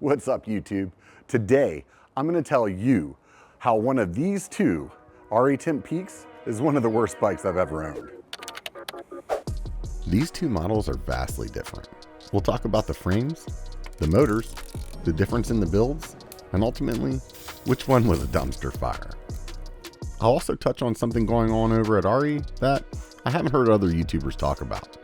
What's up, YouTube? Today, I'm going to tell you how one of these two ARI Timp Peaks is one of the worst bikes I've ever owned. These two models are vastly different. We'll talk about the frames, the motors, the difference in the builds, and ultimately, which one was a dumpster fire. I'll also touch on something going on over at ARI that I haven't heard other YouTubers talk about.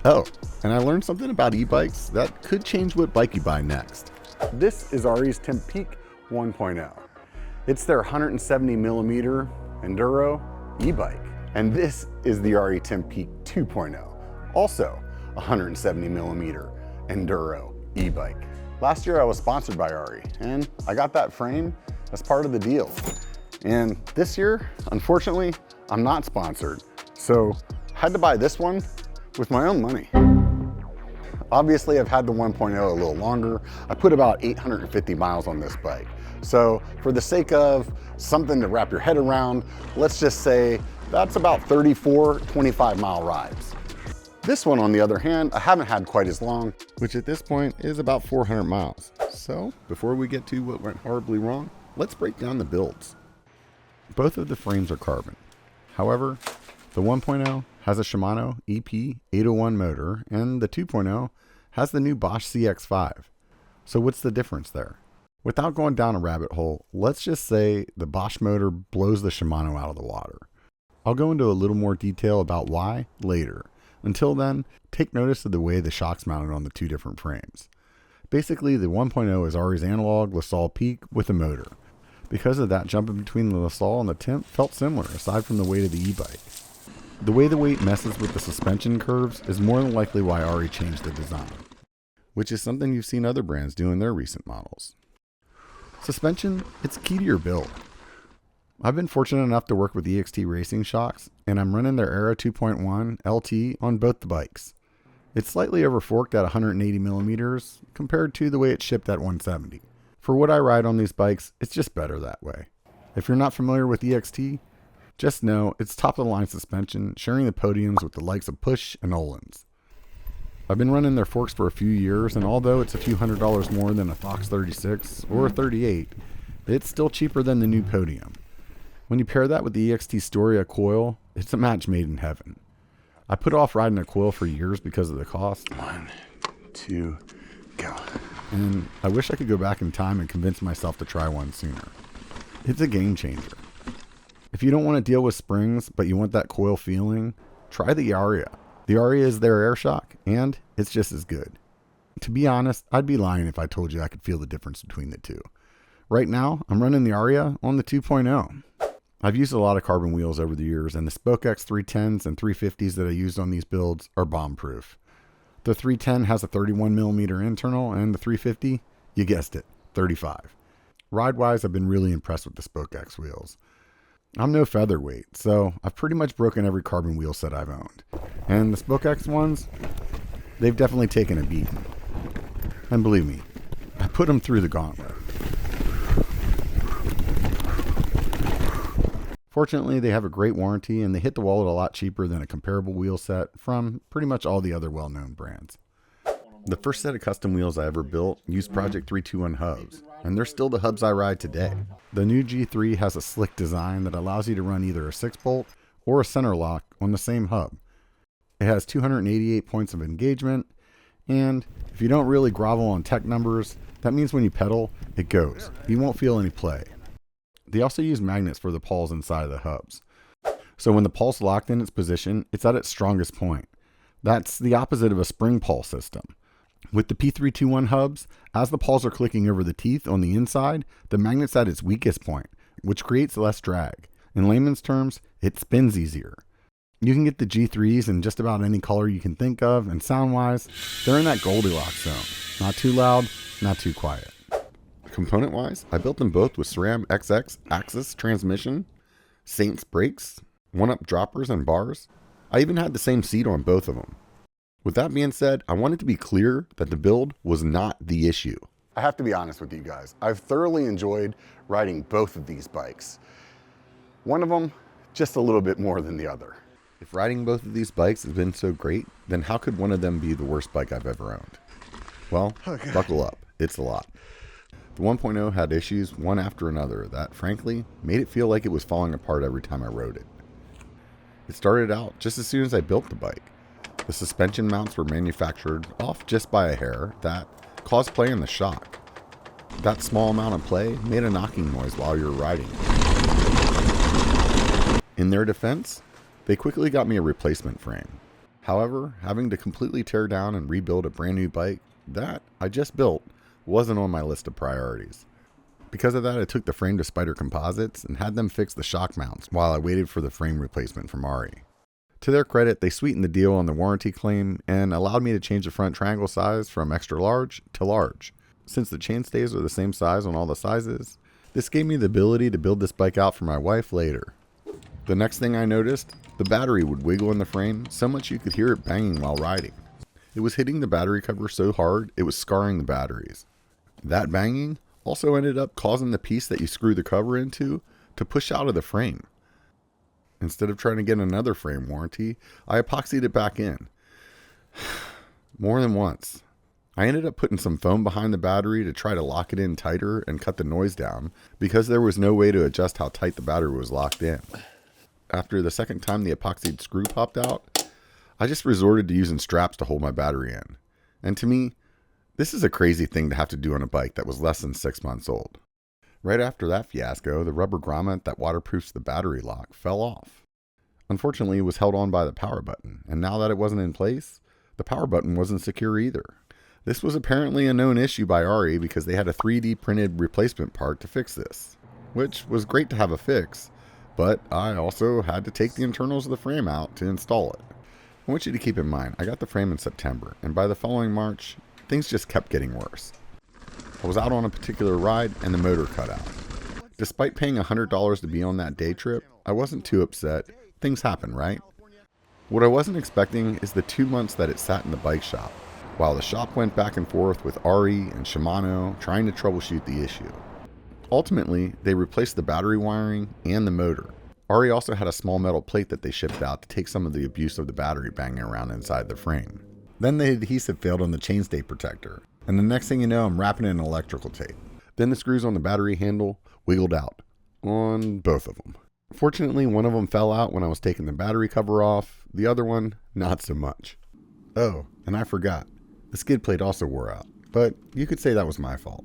Oh, and I learned something about e-bikes that could change what bike you buy next. This is ARI's Timp Peak 1.0. It's their 170 millimeter Enduro e-bike. And this is the ARI Timp Peak 2.0, also 170 millimeter Enduro e-bike. Last year I was sponsored by ARI and I got that frame as part of the deal. And this year, unfortunately, I'm not sponsored. So I had to buy this one with my own money. Obviously, I've had the 1.0 a little longer. I put about 850 miles on this bike. So for the sake of something to wrap your head around, let's just say that's about 34 25-mile rides. This one, on the other hand, I haven't had quite as long, Which at this point is about 400 miles. So before we get to what went horribly wrong, let's break down the builds. Both of the frames are carbon. However, the 1.0 has a Shimano EP 801 motor and the 2.0 has the new Bosch CX5. So what's the difference there? Without going down a rabbit hole, let's just say the Bosch motor blows the Shimano out of the water. I'll go into a little more detail about why later. Until then, take notice of the way the shock's mounted on the two different frames. Basically, the 1.0 is ARI's analog LaSalle Peak with a motor. Because of that, jumping between the LaSalle and the Timp felt similar, aside from the weight of the e-bike. The way the weight messes with the suspension curves is more than likely why ARI changed the design, which is something you've seen other brands do in their recent models. Suspension, it's key to your build. I've been fortunate enough to work with EXT Racing shocks, and I'm running their ARI 2.1 LT on both the bikes. It's slightly over forked at 180 millimeters compared to the way it's shipped at 170. For what I ride on these bikes, it's just better that way. If you're not familiar with EXT, just know it's top of the line suspension, sharing the podiums with the likes of Push and Öhlins. I've been running their forks for a few years, and although it's a few $100s more than a Fox 36 or a 38, it's still cheaper than the new podium. When you pair that with the EXT Storia coil, it's a match made in heaven. I put off riding a coil for years because of the cost. 1, 2, go. And I wish I could go back in time and convince myself to try one sooner. It's a game changer. If you don't want to deal with springs, but you want that coil feeling, try the Aria. The Aria is their air shock, and it's just as good. To be honest, I'd be lying if I told you I could feel the difference between the two. Right now, I'm running the Aria on the 2.0. I've used a lot of carbon wheels over the years, and the SpokeX 310s and 350s that I used on these builds are bomb-proof. The 310 has a 31 millimeter internal, and the 350, you guessed it, 35. Ride-wise, I've been really impressed with the SpokeX wheels. I'm no featherweight, so I've pretty much broken every carbon wheel set I've owned. And the SpokeX ones, they've definitely taken a beating. And believe me, I put them through the gauntlet. Fortunately, they have a great warranty and they hit the wallet a lot cheaper than a comparable wheel set from pretty much all the other well-known brands. The first set of custom wheels I ever built used Project 321 hubs, and they're still the hubs I ride today. The new G3 has a slick design that allows you to run either a 6-bolt or a center lock on the same hub. It has 288 points of engagement, and if you don't really grovel on tech numbers, that means when you pedal, it goes. You won't feel any play. They also use magnets for the pawls inside of the hubs. So when the pawl's locked in its position, it's at its strongest point. That's the opposite of a spring pawl system. With the P321 hubs, as the pawls are clicking over the teeth on the inside, the magnet's at its weakest point, which creates less drag. In layman's terms, it spins easier. You can get the G3s in just about any color you can think of, and sound-wise, they're in that Goldilocks zone. Not too loud, not too quiet. Component-wise, I built them both with SRAM XX Axis transmission, Saints brakes, 1-up droppers and bars. I even had the same seat on both of them. With that being said, I wanted to be clear that the build was not the issue. I have to be honest with you guys. I've thoroughly enjoyed riding both of these bikes. One of them, just a little bit more than the other. If riding both of these bikes has been so great, then how could one of them be the worst bike I've ever owned? Well, buckle up. It's a lot. The 1.0 had issues one after another that, frankly, made it feel like it was falling apart every time I rode it. It started out just as soon as I built the bike. The suspension mounts were manufactured off just by a hair that caused play in the shock. That small amount of play made a knocking noise while you were riding. In their defense, they quickly got me a replacement frame. However, having to completely tear down and rebuild a brand new bike that I just built wasn't on my list of priorities. Because of that, I took the frame to Spider Composites and had them fix the shock mounts while I waited for the frame replacement from ARI. To their credit, they sweetened the deal on the warranty claim and allowed me to change the front triangle size from extra large to large. Since the chainstays are the same size on all the sizes, this gave me the ability to build this bike out for my wife later. The next thing I noticed, the battery would wiggle in the frame so much you could hear it banging while riding. It was hitting the battery cover so hard it was scarring the batteries. That banging also ended up causing the piece that you screw the cover into to push out of the frame. Instead of trying to get another frame warranty, I epoxied it back in. More than once. I ended up putting some foam behind the battery to try to lock it in tighter and cut the noise down because there was no way to adjust how tight the battery was locked in. After the second time the epoxied screw popped out, I just resorted to using straps to hold my battery in. And to me, this is a crazy thing to have to do on a bike that was less than 6 months old. Right after that fiasco, the rubber grommet that waterproofs the battery lock fell off. Unfortunately, it was held on by the power button, and now that it wasn't in place, the power button wasn't secure either. This was apparently a known issue by ARI because they had a 3D printed replacement part to fix this, which was great to have a fix, but I also had to take the internals of the frame out to install it. I want you to keep in mind, I got the frame in September, and by the following March, things just kept getting worse. I was out on a particular ride and the motor cut out. Despite paying $100 to be on that day trip, I wasn't too upset. Things happen, right? What I wasn't expecting is the 2 months that it sat in the bike shop, while the shop went back and forth with ARI and Shimano trying to troubleshoot the issue. Ultimately, they replaced the battery wiring and the motor. ARI also had a small metal plate that they shipped out to take some of the abuse of the battery banging around inside the frame. Then the adhesive failed on the chainstay protector, and the next thing you know, I'm wrapping it in electrical tape. Then the screws on the battery handle wiggled out, on both of them. Fortunately, one of them fell out when I was taking the battery cover off, the other one, not so much. Oh, and I forgot, the skid plate also wore out, but you could say that was my fault.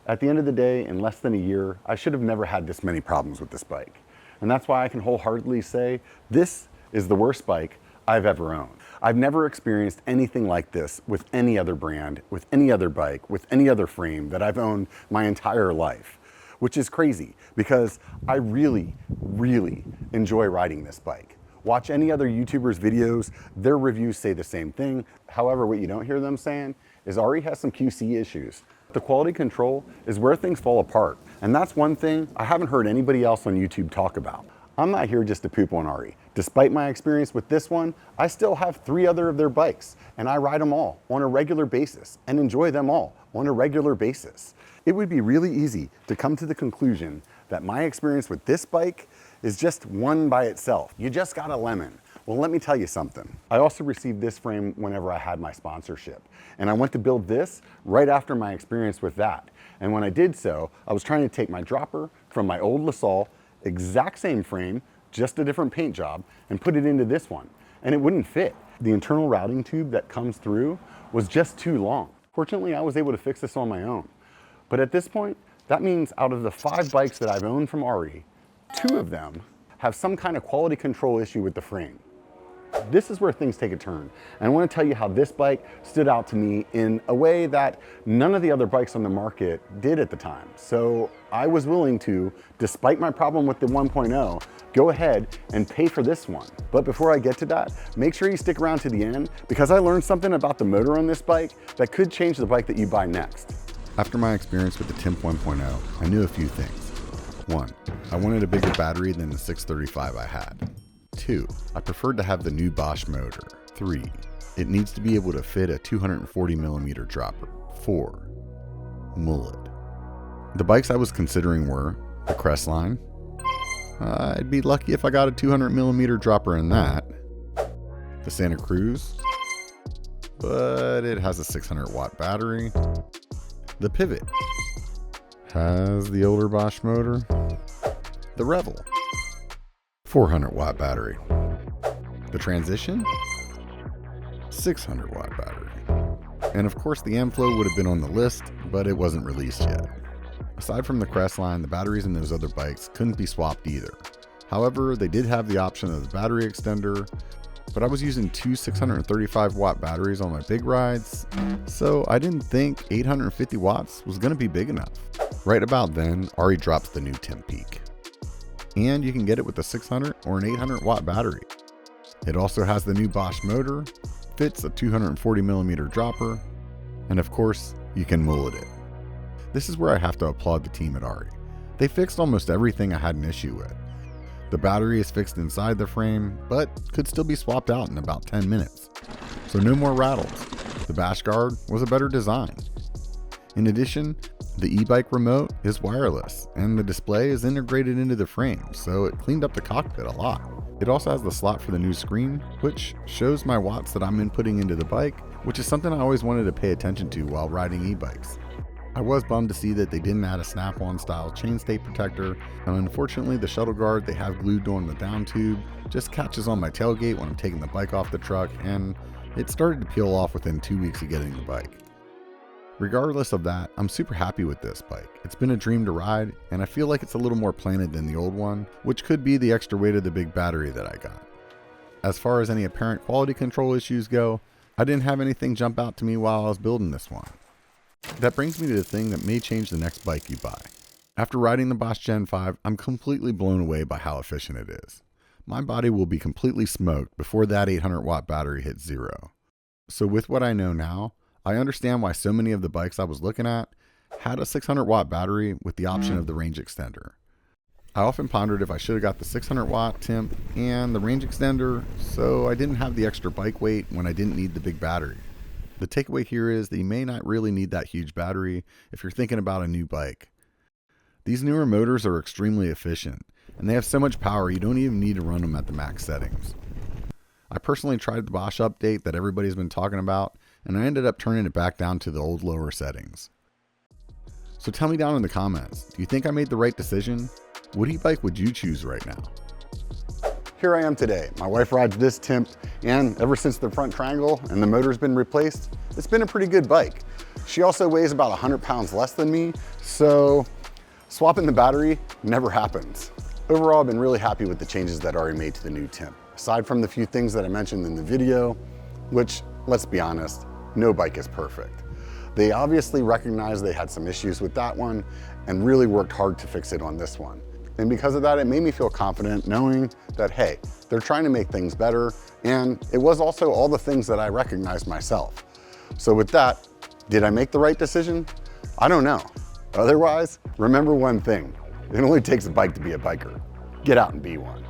At the end of the day, in less than a year, I should have never had this many problems with this bike. And that's why I can wholeheartedly say this is the worst bike I've ever owned. I've never experienced anything like this with any other brand, with any other bike, with any other frame that I've owned my entire life, which is crazy because I really, really enjoy riding this bike. Watch any other YouTubers' videos, their reviews say the same thing. However, what you don't hear them saying is ARI has some QC issues. The quality control is where things fall apart. And that's one thing I haven't heard anybody else on YouTube talk about. I'm not here just to poop on ARI. Despite my experience with this one, I still have 3 other of their bikes, and I ride them all on a regular basis and enjoy them all on a regular basis. It would be really easy to come to the conclusion that my experience with this bike is just one by itself. You just got a lemon. Well, let me tell you something. I also received this frame whenever I had my sponsorship, and I went to build this right after my experience with that. And when I did so, I was trying to take my dropper from my old LaSalle, exact same frame, just a different paint job, and put it into this one, and it wouldn't fit. The internal routing tube that comes through was just too long. Fortunately, I was able to fix this on my own. But at this point, that means out of the 5 bikes that I've owned from ARI, 2 of them have some kind of quality control issue with the frame. This is where things take a turn. And I want to tell you how this bike stood out to me in a way that none of the other bikes on the market did at the time. So I was willing to, despite my problem with the 1.0, go ahead and pay for this one. But before I get to that, make sure you stick around to the end because I learned something about the motor on this bike that could change the bike that you buy next. After my experience with the Timp 1.0, I knew a few things. 1, I wanted a bigger battery than the 635 I had. 2, I preferred to have the new Bosch motor. 3, it needs to be able to fit a 240mm dropper. 4, mullet. The bikes I was considering were the Crestline. I'd be lucky if I got a 200mm dropper in that. The Santa Cruz, but it has a 600 watt battery. The Pivot, has the older Bosch motor, the Revel, 400 watt battery, the Transition, 600 watt battery, and of course the Amflow would have been on the list, but it wasn't released yet. Aside from the Crest line, the batteries in those other bikes couldn't be swapped either. However, they did have the option of the battery extender, but I was using two 635 watt batteries on my big rides, so I didn't think 850 watts was going to be big enough. Right about then, ARI drops the new Timp Peak, and you can get it with a 600 or an 800 watt battery. It also has the new Bosch motor, fits a 240mm dropper, and of course, you can mullet it. This is where I have to applaud the team at ARI. They fixed almost everything I had an issue with. The battery is fixed inside the frame, but could still be swapped out in about 10 minutes. So no more rattles. The bash guard was a better design. In addition, the e-bike remote is wireless, and the display is integrated into the frame, so it cleaned up the cockpit a lot. It also has the slot for the new screen, which shows my watts that I'm inputting into the bike, which is something I always wanted to pay attention to while riding e-bikes. I was bummed to see that they didn't add a snap-on style chain stay protector, and unfortunately the shuttle guard they have glued on the down tube just catches on my tailgate when I'm taking the bike off the truck, and it started to peel off within 2 weeks of getting the bike. Regardless of that, I'm super happy with this bike. It's been a dream to ride, and I feel like it's a little more planted than the old one, which could be the extra weight of the big battery that I got. As far as any apparent quality control issues go, I didn't have anything jump out to me while I was building this one. That brings me to the thing that may change the next bike you buy. After riding the Bosch Gen 5, I'm completely blown away by how efficient it is. My body will be completely smoked before that 800 watt battery hits zero. So with what I know now, I understand why so many of the bikes I was looking at had a 600 watt battery with the option of the range extender. I often pondered if I should have got the 600 watt Timp and the range extender, so I didn't have the extra bike weight when I didn't need the big battery. The takeaway here is that you may not really need that huge battery if you're thinking about a new bike. These newer motors are extremely efficient, and they have so much power you don't even need to run them at the max settings. I personally tried the Bosch update that everybody's been talking about, and I ended up turning it back down to the old lower settings. So tell me down in the comments, do you think I made the right decision? What e-bike would you choose right now? Here I am today. My wife rides this Timp, and ever since the front triangle and the motor's been replaced, it's been a pretty good bike. She also weighs about 100 pounds less than me, so swapping the battery never happens. Overall, I've been really happy with the changes that ARI made to the new Timp. Aside from the few things that I mentioned in the video, which, let's be honest, no bike is perfect. They obviously recognized they had some issues with that one and really worked hard to fix it on this one. And because of that, it made me feel confident knowing that, hey, they're trying to make things better. And it was also all the things that I recognized myself. So with that, did I make the right decision? I don't know. Otherwise, remember one thing. It only takes a bike to be a biker. Get out and be one.